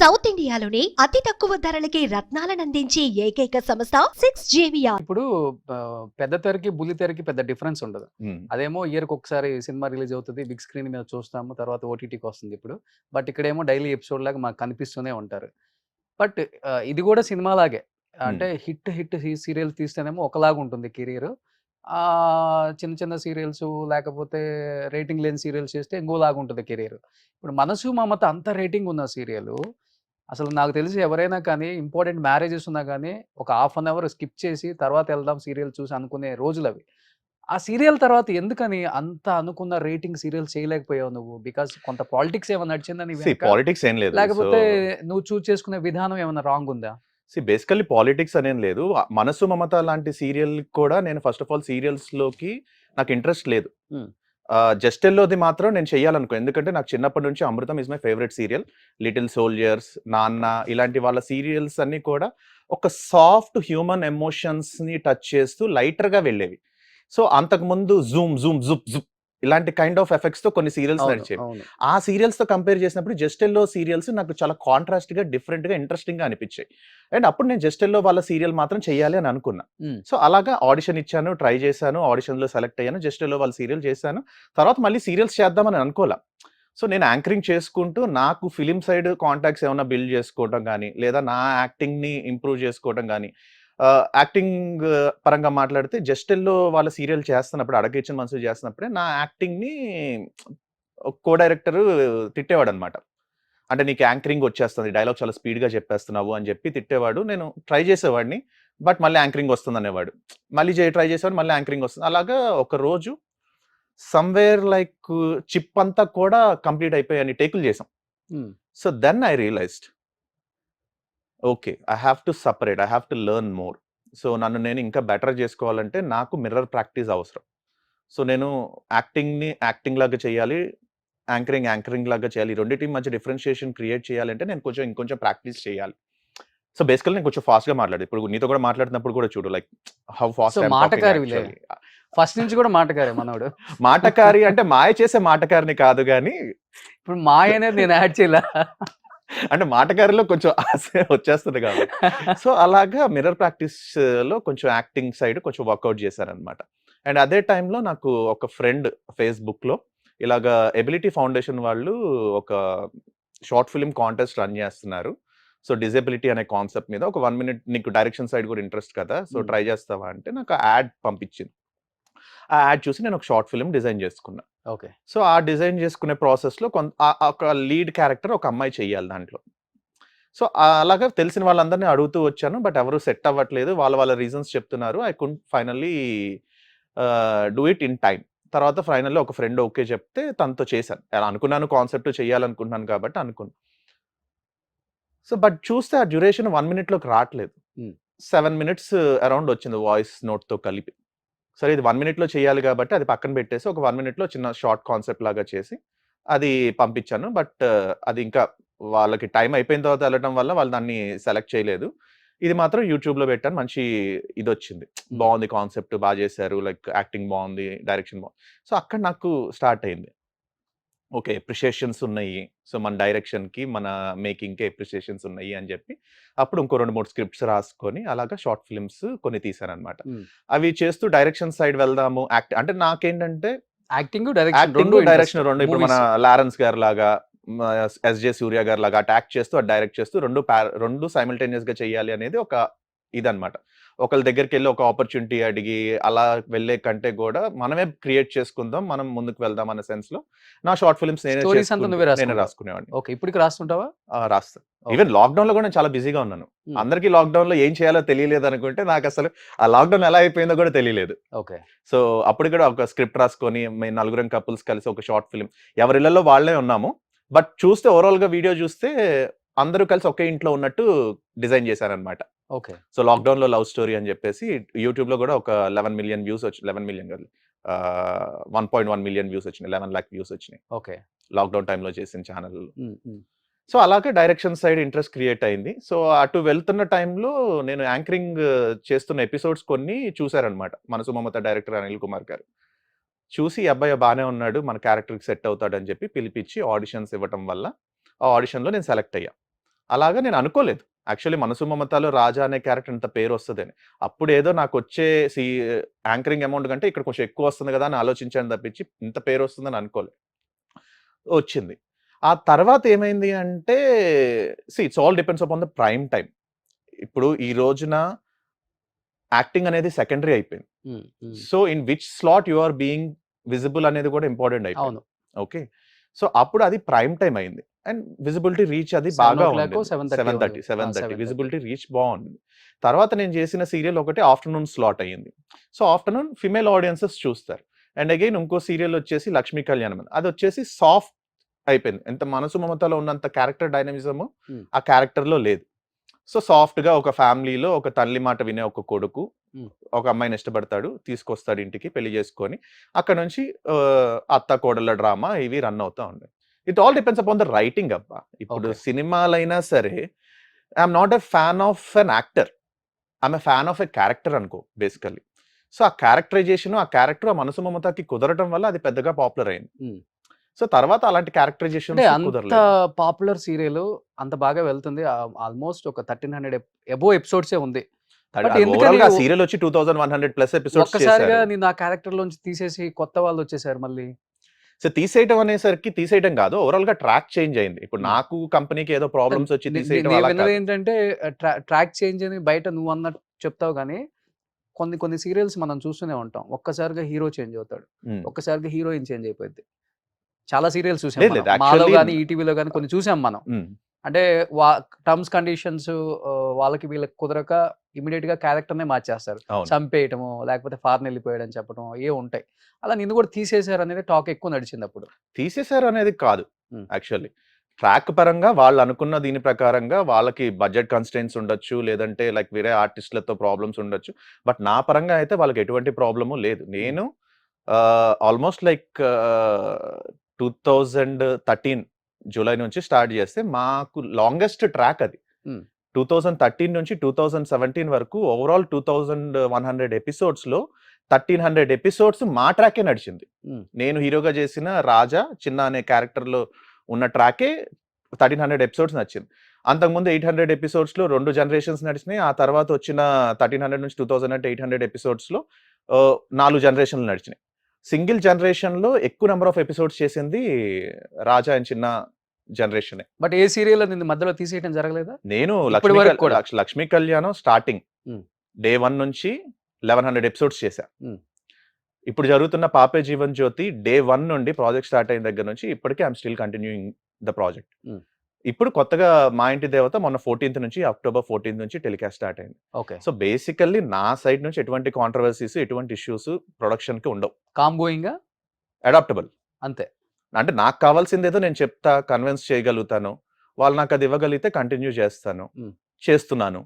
South ఇండియాలోని అతి తక్కువ ధరలకి రత్నాలనందించే ఏకైక సంస్థ 6JVR. ఇప్పుడు పెద్ద తెరకి, బుల్లి తెరకి పెద్ద డిఫరెన్స్ ఉండదు. అదేమో ఇయర్‌కి ఒకసారి సినిమా రిలీజ్ అవుతది. బిగ్ స్క్రీన్ మీద చూస్తాము. తర్వాత ఓటీటీకి వస్తుంది ఇప్పుడు. బట్ ఇక్కడేమో డైలీ ఎపిసోడ్ లాగా మాకు కనిపిస్తూనే ఉంటారు. బట్ ఇది కూడా సినిమాలాగే. అంటే హిట్ సీరియల్స్ తీస్తేనేమో ఒకలాగా ఉంటుంది కెరియర్. చిన్న చిన్న సీరియల్స్ లేకపోతే రేటింగ్ లేని సీరియల్స్ చేస్తే ఇంకోలాగా ఉంటుంది కెరియర్. ఇప్పుడు 'మనసు మమత' అంత రేటింగ్ ఉన్న సీరియల్ అసలు నాకు తెలిసి ఎవరైనా కానీ ఇంపార్టెంట్ మ్యారేజెస్ ఉన్నా కానీ ఒక హాఫ్ అన్ అవర్ స్కిప్ చేసి తర్వాత వెళ్దాం సీరియల్ చూసి అనుకునే రోజులవి. ఆ సీరియల్ తర్వాత ఎందుకని అంత అనుకున్న రేటింగ్ సీరియల్ చేయలేకపోయావు నువ్వు? బికాజ్ కొంత పాలిటిక్స్ ఏమన్నా నడిచిందా నీ వెనక? పాలిటిక్స్ ఏం లేదు. లేకపోతే నువ్వు చూజ్ చేసుకునే విధానం ఏమన్నా రాంగ్ ఉందా? బేసికల్లీ పాలిటిక్స్ అనేం లేదు. 'మనసు మమత' లాంటి సీరియల్ కూడా నేను ఫస్ట్ ఆఫ్ ఆల్ సీరియల్స్‌లోకి నాకు ఇంట్రెస్ట్ లేదు. హ్మ్. జస్ట్ ఎల్లోది మాత్రం నేను చెయ్యాలనుకో. ఎందుకంటే నాకు చిన్నప్పటి నుంచి 'Amrutham' is my favourite serial. 'Little soldiers', 'Nanna' ఇలాంటి వాళ్ళ సీరియల్స్ అన్నీ కూడా ఒక సాఫ్ట్ హ్యూమన్ ఎమోషన్స్‌ని టచ్ చేస్తూ లైటర్‌గా వెళ్ళేవి. సో, అంతకుముందు 'జూమ్ జూమ్ జుప్ జుప్' ఇలాంటి కైండ్ ఆఫ్ ఎఫెక్ట్స్‌తో కొన్ని సీరియల్స్ అవును. నడిచేవి. అవును. ఆ సీరియల్స్‌తో కంపేర్ చేసినప్పుడు 'జస్ట్ ఎల్లో' సీరియల్స్ నాకు చాలా కాంట్రాస్ట్‌గా, డిఫరెంట్‌గా, ఇంట్రెస్టింగ్‌గా అనిపించాయి. అండ్ అప్పుడు నేను 'జస్ట్ ఎల్లో' వాళ్ళ సీరియల్ మాత్రం చెయ్యాలి అని అనుకున్నా. హ్మ్. సో, అలాగా ఆడిషన్ ఇచ్చాను, ట్రై చేశాను, ఆడిషన్‌లో సెలెక్ట్ అయ్యాను. 'జస్ట్ ఎల్లో' వాళ్ళ సీరియల్ చేశాను. తర్వాత మళ్ళీ సీరియల్స్ చేద్దామని అనుకోలా. సో, నేను యాంకరింగ్ చేసుకుంటూ నాకు ఫిల్మ్ సైడ్ కాంటాక్ట్స్ ఏమన్నా బిల్డ్ చేసుకోవడం గానీ, లేదా నా యాక్టింగ్‌ని ఇంప్రూవ్ చేసుకోవడం గానీ, యాక్టింగ్ పరంగా మాట్లాడితే 'జస్ట్ ఎల్లో' వాళ్ళ సీరియల్ చేస్తున్నప్పుడు 'అడగిచ్చిన మనసు' చేస్తున్నప్పుడే నా యాక్టింగ్‌ని కో డైరెక్టర్ తిట్టేవాడనమాట. అంటే నీకు యాంకరింగ్ వచ్చేస్తుంది. డైలాగ్ చాలా స్పీడ్‌గా చెప్పేస్తున్నావు అని చెప్పి తిట్టేవాడు. నేను ట్రై చేసేవాడిని. బట్ మళ్ళీ యాంకరింగ్ వస్తుందనేవాడు. మళ్ళీ ట్రై చేసేవాడిని. మళ్ళీ యాంకరింగ్ వస్తుంది. అలాగా ఒక రోజు సమ్‌వేర్ లైక్ చిప్ అంతా కూడా కంప్లీట్ అయిపోయి అన్ని టేకులు చేసాం. Hmm. So, then I realized okay. I have to separate. I have to learn more. So, నన్ను నేను ఇంకా బెటర్ చేసుకోవాలంటే నాకు మిర్రర్ ప్రాక్టీస్ అవసరం. సో, నేను యాక్టింగ్‌ని యాక్టింగ్ లాగా చేయాలి. యాంకరింగ్ లాగా చేయాలి. ఈ రెండిటి మధ్య డిఫరెన్షియేషన్ క్రియేట్ చేయాలంటే నేను ఇంకొంచెం ప్రాక్టీస్ చేయాలి. సో, బేసికల్లీ నేను కొంచెం ఫాస్ట్‌గా మాట్లాడాను. ఇప్పుడు నీతో కూడా మాట్లాడుతున్నప్పుడు కూడా చూడు like how so, fast I am talking మాటకారివిలే. యాక్చువల్లీ. ఫస్ట్ నుంచి కూడా మాటకారే మనోడు. మాటకారి అంటే మాయ చేసే మాటకారిని కాదు గానీ, ఇప్పుడు మాయ అనేది నేను యాడ్ చేయలా. అంటే మాటకారిలో కొంచెం ఆశ వచ్చేస్తది కాబట్టి. సో, అలాగా మిర్రర్ ప్రాక్టీస్‌లో కొంచెం యాక్టింగ్ సైడ్ కొంచెం వర్కౌట్ చేశాననమాట. అండ్ అదే టైంలో నాకు ఒక ఫ్రెండ్ ఫేస్‌బుక్‌లో ఇలాగా ఎబిలిటీ ఫౌండేషన్ వాళ్ళు ఒక షార్ట్ ఫిల్మ్ కాంటెస్ట్ రన్ చేస్తున్నారు. సో, డిజబిలిటీ అనే కాన్సెప్ట్ మీద ఒక 1 మినిట్ నీకు డైరెక్షన్ సైడ్ కూడా ఇంట్రెస్ట్ కదా! సో, ట్రై చేస్తావా అంటే నాకు యాడ్ పంపించింది. ఆ యాడ్ చూసి నేను ఒక షార్ట్ ఫిల్మ్ డిజైన్ చేసుకున్నా. ఓకే. సో, ఆ డిజైన్ చేసుకునే ప్రాసెస్‌లో ఒక లీడ్ క్యారెక్టర్ ఒక అమ్మాయి చేయాలి దాంట్లో. సో, అలాగా తెలిసిన వాళ్ళందరిని అడుగుతూ వచ్చాను. బట్ ఎవరు సెట్ అవ్వట్లేదు. వాళ్ళ రీజన్స్ చెప్తున్నారు. I couldn't finally do it in time. తర్వాత ఫైనల్లీ ఒక ఫ్రెండ్ ఓకే చెప్తే తనతో చేశాను. అలా అనుకున్నాను కాన్సెప్ట్ చేయాలనుకుంటున్నాను కాబట్టి అనుకున్నా. సో, బట్ చూస్తే ఆ డ్యూరేషన్ 1 మినిట్‌లోకి రాట్లేదు. హ్మ్. 7 మినిట్స్ అరౌండ్ వచ్చింది వాయిస్ నోట్‌తో కలిపి. సరే ఇది 1 మినిట్‌లో చేయాలి కాబట్టి అది పక్కన పెట్టేసి ఒక 1 మినిట్‌లో చిన్న షార్ట్ కాన్సెప్ట్ లాగా చేసి అది పంపించాను. బట్ అది ఇంకా వాళ్ళకి టైం అయిపోయిన తర్వాత వెళ్ళడం వల్ల వాళ్ళు దాన్ని సెలెక్ట్ చేయలేదు. ఇది మాత్రం యూట్యూబ్‌లో పెట్టాను. మంచి ఇదొచ్చింది. బావుంది కాన్సెప్ట్ చేశారు. లైక్ యాక్టింగ్ బావుంది. డైరెక్షన్ బావుంది. సో, అక్కడ నాకు స్టార్ట్ అయింది. ఓకే. అప్రిషియేషన్స్ ఉన్నాయి. సో, మన డైరెక్షన్‌కి, మన మేకింగ్‌కి అప్రిషియేషన్స్ ఉన్నాయి అని చెప్పి, అప్పుడు ఇంకో 2, 3 స్క్రిప్ట్స్ రాసుకొని అలాగా షార్ట్ ఫిల్మ్స్ కొన్ని తీశాననమాట. హ్మ్. అవి చేస్తూ డైరెక్షన్ సైడ్ వెళ్దాము. అంటే నాకేంటంటే acting, direction acting, 2 direction interest. 2 ఇప్పుడు మన మూవీస్. 'లారెన్స్' గారిలాగా, ఎస్‌జే సూర్య గారిలాగా అటు యాక్ట్ చేస్తూ, అటు డైరెక్ట్ చేస్తూ 2 సైమల్టేనియస్‌గా చేయాలి అనేది ఒక ఇదనమాట. ఒకళ్ళ దగ్గరికెళ్ళి ఒక ఆపర్చునిటీ అడిగి అలా వెళ్ళే కంటే గూడా మనమే క్రియేట్ చేసుకుందాం. మనం ముందుకు వెళ్దాం అనే సెన్స్‌లో నా షార్ట్ ఫిల్మ్స్ స్టోరీస్ అంతా నువ్వే నేనే రాసుకుంటావు. రాసుకునేవాడిని. ఓకే. ఇప్పటికి రాస్తుంటావా? రాస్తా. ఓకే. ఈవెన్ లాక్‌డౌన్‌లో కూడా నేను చాలా బిజీగా ఉన్నాను. హ్మ్. అందరికీ లాక్‌డౌన్‌లో ఏం చేయాలో తెలియలేదనుకుంటే నాకసలు ఆ లాక్‌డౌన్ ఎలా అయిపోయిందో కూడా తెలియలేదు. ఓకే. సో, అప్పుడు కూడా ఒక స్క్రిప్ట్ రాసుకొని మేము నలుగురం కపుల్స్ కలిసి ఒక షార్ట్ ఫిల్మ్ ఎవరి ఇళ్లలో వాళ్ళే ఉన్నాము. బట్ చూస్తే ఓవరాల్‌గా వీడియో చూస్తే అందరూ కలిసి ఒకే ఇంట్లో ఉన్నట్టు డిజైన్ చేశారనమాట. ఓకే. సో, లాక్‌డౌన్‌లో లవ్ స్టోరీ అని చెప్పేసి యూట్యూబ్‌లో కూడా ఒక 11 మిలియన్ వ్యూస్ 11 మిలియన్ కాదు. 1.1 మిలియన్ వ్యూస్ వచ్చినాయి. 11,00,000 వ్యూస్ వచ్చినాయి. ఓకే. లాక్‌డౌన్ టైమ్‌లో చేసిన ఛానెల్‌లో. హ్మ్. హ్మ్. సో, అలాగే డైరెక్షన్ సైడ్ ఇంట్రెస్ట్ క్రియేట్ అయింది. సో, అటు వెళ్తున్న టైంలో నేను యాంకరింగ్ చేస్తున్న ఎపిసోడ్స్ కొన్ని చూసారనమాట. 'మనసు మమత' డైరెక్టర్ అనిల్ కుమార్ గారు. చూసి ఈ అబ్బాయి బానే ఉన్నాడు. మన క్యారెక్టర్‌కి సెట్ అవుతాడని చెప్పి పిలిపించి ఆడిషన్స్ ఇవ్వటం వల్ల, ఆ ఆడిషన్‌లో నేను సెలెక్ట్ అయ్యా. అలాగా నేను అనుకోలేదు. యాక్చువల్లీ 'మనసు మమతా'లో రాజా అనే క్యారెక్టర్ ఇంత పేరు వస్తదని. అప్పుడేదో నాకొచ్చే యాంకరింగ్ అమౌంట్ కంటే ఇక్కడ కొంచెం ఎక్కువ వస్తుంది కదా అని ఆలోచించాను తప్పించి, ఇంత పేరు వస్తుందని అనుకోలేదు. వచ్చింది. ఆ తర్వాత ఏమైంది అంటే it's all depends upon the prime time. ఇప్పుడు ఈ రోజున యాక్టింగ్ అనేది సెకండరీ అయిపోయింది. So, in which slot you are being visible అనేది కూడా ఇంపార్టెంట్ అయిపోయింది. అవును. ఓకే. సో, అప్పుడు అది ప్రైమ్ టైమ్ అయింది. అండ్ విజిబిలిటీ రీచ్ అది బాగా 7:00 ఉంది. 7:30 7:30 విజిబిలిటీ రీచ్ బాగుంది. తర్వాత నేను చేసిన సీరియల్ ఒకటి ఆఫ్టర్‌నూన్ స్లాట్ అయ్యింది. సో, ఆఫ్టర్‌నూన్ ఫిమేల్ ఆడియన్సెస్ చూస్తారు. అండ్ అగైన్ ఇంకో సీరియల్ వచ్చేసి 'లక్ష్మీ కళ్యాణం' అని. అదొచ్చేసి సాఫ్ట్ అయిపోయింది. ఎంత 'మనసు మమతలో' ఉన్నంత క్యారెక్టర్ డైనమిజం ఆ క్యారెక్టర్‌లో లేదు. సో, సాఫ్ట్‌గా ఒక ఫ్యామిలీలో ఒక తల్లి మాట వినే ఒక కొడుకు ఒక అమ్మాయిని ఇష్టపడతాడు. తీసుకొస్తాడు ఇంటికి పెళ్లి చేసుకొని. అక్కడ నుంచి అత్త కోడళ్ళ డ్రామా ఇవి రన్ అవుతా ఉంటాయి. It all depends upon the writing అబ్బా. ఇప్పుడు Okay. సినిమాలైనా సరే I'm not a fan of an actor. I'm a fan of a character అనుకో బేసికల్లీ. సో, ఆ క్యారెక్టరైజేషన్ ఆ క్యారెక్టర్ ఆ 'మనసు మమతకి' కుదరటం వల్ల అది పెద్దగా పాపులర్ అయింది. సో, తర్వాత అలాంటి అంటే క్యారెక్టరైజేషన్స్ అంత కుదరలేదు. పాపులర్ సీరియల్ అంత బాగా వెళ్తుంది. ఆల్మోస్ట్ ఒక 1300 ఎబోవ్ ఎపిసోడ్సే ఉంది. బట్ ఎందుకని ఓవరాల్‌గా ఆ సీరియల్ వచ్చి 2100 ప్లస్ ఎపిసోడ్స్ ఒక్కసారిగా చేశారు. నిన్ను ఆ క్యారెక్టర్ లోంచి తీసేసి కొత్త వాళ్ళు వచ్చేసారు మళ్ళీ. సో, తీసేయటం అనేసరికి తీసేయటం కాదు. ఓవరాల్‌గా ట్రాక్ చేంజ్ అయింది. ఇప్పుడు నాకు కంపెనీకి ఏదో ప్రాబ్లమ్స్ వచ్చి తీసేయటం నేను అలా విన్నది కాదు. ఏంటంటే ట్రాక్ చేంజ్ అని బయట నువ్వు అన్నట్టు చెప్తావు కానీ కొన్ని కొన్ని సీరియల్స్ మనం చూస్తూనే ఉంటాం. ఒక్కసారిగా హీరో చేంజ్ అవుతాడు. హ్మ్. ఒక్కసారిగా హీరోయిన్ చేంజ్ అయిపోద్ది. చాలా సీరియల్స్ చూసాం లేదు, మనం. లేదు. మాలో యాక్చువల్లీ గాని, ఈటీవీలో గాని కొన్ని చూసాం మనం. హ్మ్. అంటే టర్మ్స్ కండిషన్స్ వాళ్ళకి వీళ్ళకి కుదరక ఇమ్మీడియేట్‌గా క్యారెక్టర్‌నే మార్చేస్తారు. అవును. చంపేయటమో, లేకపోతే ఫారెన్ ఎళ్ళిపోయాడని చెప్పడమో ఏవో ఉంటాయి. అలా నిన్ను కూడా తీసేసారనేది టాక్ ఎక్కువ నడిచిందప్పుడు. తీసేశారు అనేది కాదు హ్మ్. యాక్చువల్లీ. ట్రాక్ పరంగా వాళ్ళు అనుకున్న దీని ప్రకారంగా వాళ్ళకి బడ్జెట్ కన్‌స్ట్రెయింట్స్ ఉండొచ్చు. లేదంటే లైక్ వేరే ఆర్టిస్ట్‌లతో ప్రాబ్లమ్స్ ఉండొచ్చు. బట్ నా పరంగా అయితే వాళ్ళకి ఎటువంటి ప్రాబ్లము లేదు. నేను ఆల్మోస్ట్ లైక్ 2013 జూలై నుంచి స్టార్ట్ చేస్తే మాకు లాంగెస్ట్ ట్రాక్ అది. హ్మ్. 2013 నుంచి 2017 వరకు ఓవరాల్ 2100 ఎపిసోడ్స్‌లో 1300 ఎపిసోడ్స్ మా ట్రాకే నడిచింది. హ్మ్. నేను హీరోగా చేసిన 'రాజా' చిన్న అనే క్యారెక్టర్‌లో ఉన్న ట్రాకే 1300 ఎపిసోడ్స్ నడిచింది. అంతకుముందు 800 ఎపిసోడ్స్‌లో 2 జనరేషన్స్ నడిచినాయి. ఆ తర్వాత వచ్చిన 1300 నుంచి 2000 అంటే 800 ఎపిసోడ్స్‌లో 4 జనరేషన్‌లు నడిచినాయి. సింగిల్ జనరేషన్‌లో ఎక్కువ నంబర్ ఆఫ్ ఎపిసోడ్స్ చేసింది 'రాజా అండ్ చిన్న' జనరేషనే. బట్ ఏ సీరియల్‌లో నిన్ను మధ్యలో తీసేయటం జరగలేదా? నేను ఇప్పటి వరకు కూడా. 'లక్ష్మీ కళ్యాణం' స్టార్టింగ్ హ్మ్. డే 1 నుంచి 1100 ఎపిసోడ్స్ చేశా. హ్మ్. ఇప్పుడు జరుగుతున్న 'పాపే జీవన్ జ్యోతి' డే 1 నుండి ప్రాజెక్ట్ స్టార్ట్ అయిన దగ్గర నుంచి ఇప్పటికి I'm still continuing the project. హ్మ్. ఇప్పుడు కొత్తగా 'మా ఇంటి దేవత' మొన్న 14థ్ నుంచి అక్టోబర్ 14థ్ నుంచి టెలికాస్ట్ స్టార్ట్ అయింది. ఓకే. సో, బేసికల్లీ నా సైడ్ నుంచి ఎటువంటి కాంట్రోవర్సీస్, ఎటువంటి ఇష్యూస్ ప్రొడక్షన్‌కి ఉండవు. కామ్ గోయింగా అడాప్టబుల్. అంతే. అంటే నాకు కావాల్సిందేదో నేను చెప్తా, కన్విన్స్ చేయగలుగుతాను. వాళ్ళు నాకు అది ఇవ్వగలిగితే కంటిన్యూ చేస్తాను. హ్మ్. చేస్తున్నాను.